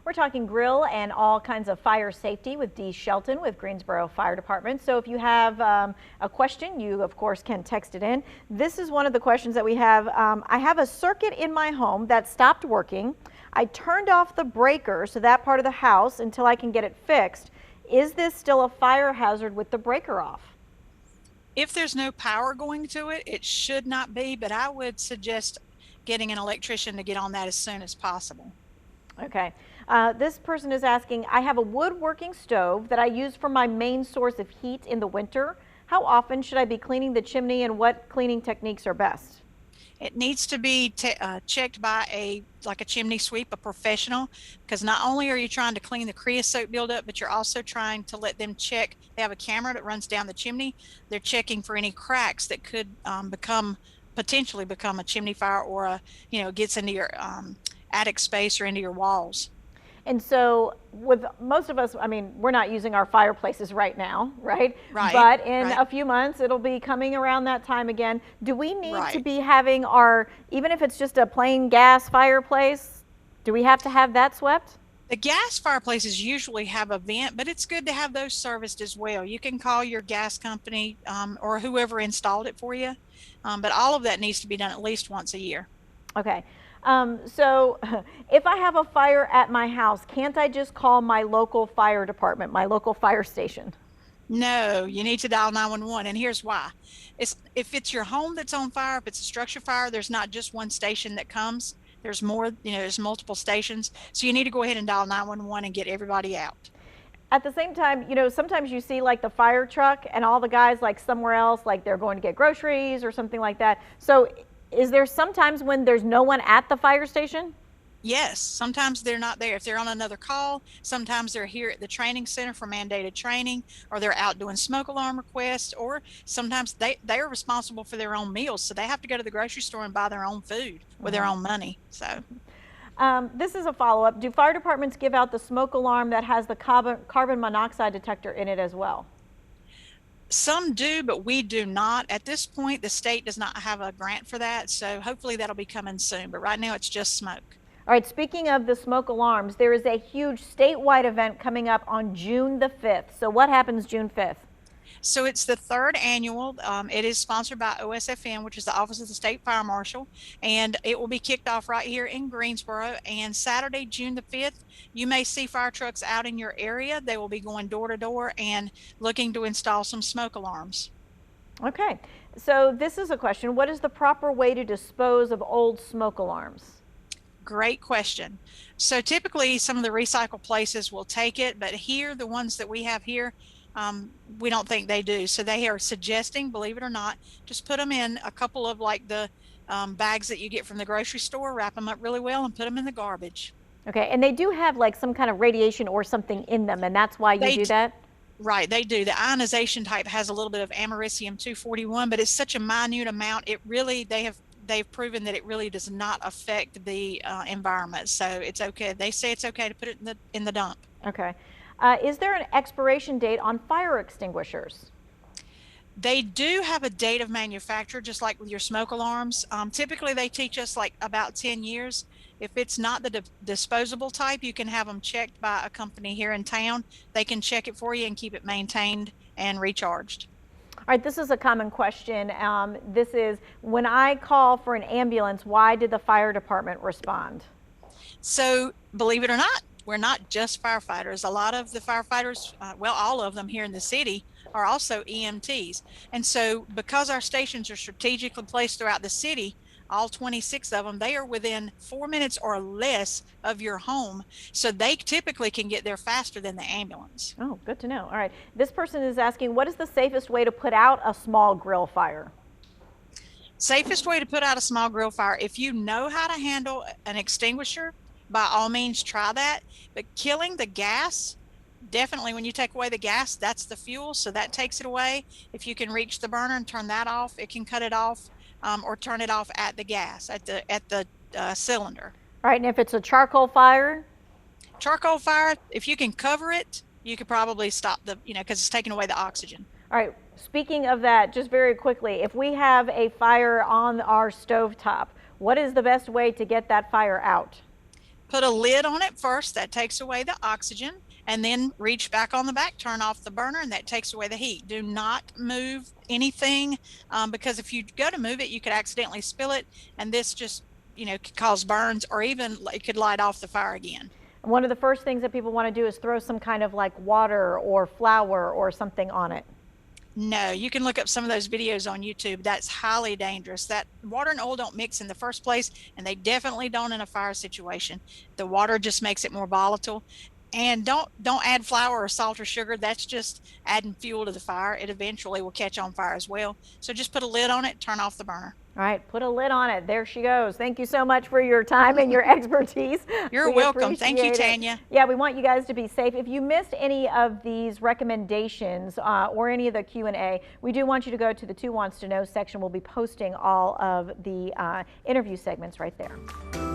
We're talking grill and all kinds of fire safety with Dee Shelton with Greensboro Fire Department. So if you have a question, you of course can text it in. This is one of the questions that we have. I have a circuit in my home that stopped working. I turned off the breaker, so that part of the house, until I can get it fixed. Is this still a fire hazard with the breaker off? If there's no power going to it, it should not be, but I would suggest getting an electrician to get on that as soon as possible. Okay. This person is asking, I have a woodworking stove that I use for my main source of heat in the winter. How often should I be cleaning the chimney, and what cleaning techniques are best? It needs to be checked by a chimney sweep, a professional, because not only are you trying to clean the creosote buildup, but you're also trying to let them check. They have a camera that runs down the chimney. They're checking for any cracks that could potentially become a chimney fire, or gets into your attic space or into your walls. And so with most of us, I mean, we're not using our fireplaces right now, right? Right. But in right. a few months, it'll be coming around that time again. Do we need Right. to be having our, even if it's just a plain gas fireplace, do we have to have that swept? The gas fireplaces usually have a vent, but it's good to have those serviced as well. You can call your gas company or whoever installed it for you, but all of that needs to be done at least once a year. Okay. So if I have a fire at my house, can't I just call my local fire department, my local fire station? No, you need to dial 911, and here's why. If it's your home that's on fire, if it's a structure fire, there's not just one station that comes. There's more, there's multiple stations. So you need to go ahead and dial 911 and get everybody out. At the same time, sometimes you see like the fire truck and all the guys like somewhere else, like they're going to get groceries or something like that. So is there sometimes when there's no one at the fire station? Yes, sometimes they're not there. If they're on another call, sometimes they're here at the training center for mandated training, or they're out doing smoke alarm requests, or sometimes they are responsible for their own meals. So they have to go to the grocery store and buy their own food with their own money. So this is a follow-up. Do fire departments give out the smoke alarm that has the carbon monoxide detector in it as well? some do, but we do not. At this point, the state does not have a grant for that, so hopefully that'll be coming soon. But right now, it's just smoke. All right, speaking of the smoke alarms, there is a huge statewide event coming up on June the 5th. So what happens June 5th? So it's the third annual. It is sponsored by OSFM, which is the Office of the State Fire Marshal, and it will be kicked off right here in Greensboro. And Saturday, June the 5th, you may see fire trucks out in your area. They will be going door to door and looking to install some smoke alarms. Okay, so this is a question. What is the proper way to dispose of old smoke alarms? Great question. So typically some of the recycle places will take it, but here, the ones that we have here, we don't think they do. So they are suggesting, believe it or not, just put them in a couple of like the bags that you get from the grocery store, wrap them up really well and put them in the garbage. Okay, and they do have like some kind of radiation or something in them, and that's why you do that? Right, they do. The ionization type has a little bit of americium-241, but it's such a minute amount. It really, they've proven that it really does not affect the environment. So it's okay. They say it's okay to put it in the dump. Okay. Is there an expiration date on fire extinguishers? They do have a date of manufacture, just like with your smoke alarms. Typically, they teach us like about 10 years. If it's not the disposable type, you can have them checked by a company here in town. They can check it for you and keep it maintained and recharged. All right, this is a common question. This is, when I call for an ambulance, why did the fire department respond? So, believe it or not, we're not just firefighters. A lot of the firefighters, well, all of them here in the city, are also EMTs. And so because our stations are strategically placed throughout the city, all 26 of them, they are within 4 minutes or less of your home. So they typically can get there faster than the ambulance. Oh, good to know. All right. This person is asking, what is the safest way to put out a small grill fire? Safest way to put out a small grill fire, if you know how to handle an extinguisher, by all means try that. But killing the gas, definitely when you take away the gas, that's the fuel, so that takes it away. If you can reach the burner and turn that off, it can cut it off, or turn it off at the gas, at the cylinder. All right, and if it's a charcoal fire? Charcoal fire, if you can cover it, you could probably stop the, because it's taking away the oxygen. All right, speaking of that, just very quickly, if we have a fire on our stovetop, what is the best way to get that fire out? Put a lid on it first, that takes away the oxygen, and then reach back on the back, turn off the burner, and that takes away the heat. Do not move anything, because if you go to move it, you could accidentally spill it, and this just, could cause burns, or even it could light off the fire again. One of the first things that people want to do is throw some kind of like water or flour or something on it. No, you can look up some of those videos on YouTube. That's highly dangerous. That water and oil don't mix in the first place, and they definitely don't in a fire situation. The water just makes it more volatile. And don't add flour or salt or sugar. That's just adding fuel to the fire. It eventually will catch on fire as well. So just put a lid on it, turn off the burner. All right, put a lid on it. There she goes. Thank you so much for your time and your expertise. You're welcome. Thank you, Tanya. Yeah, we want you guys to be safe. If you missed any of these recommendations or any of the Q&A, we do want you to go to the Two Wants to Know section. We'll be posting all of the interview segments right there.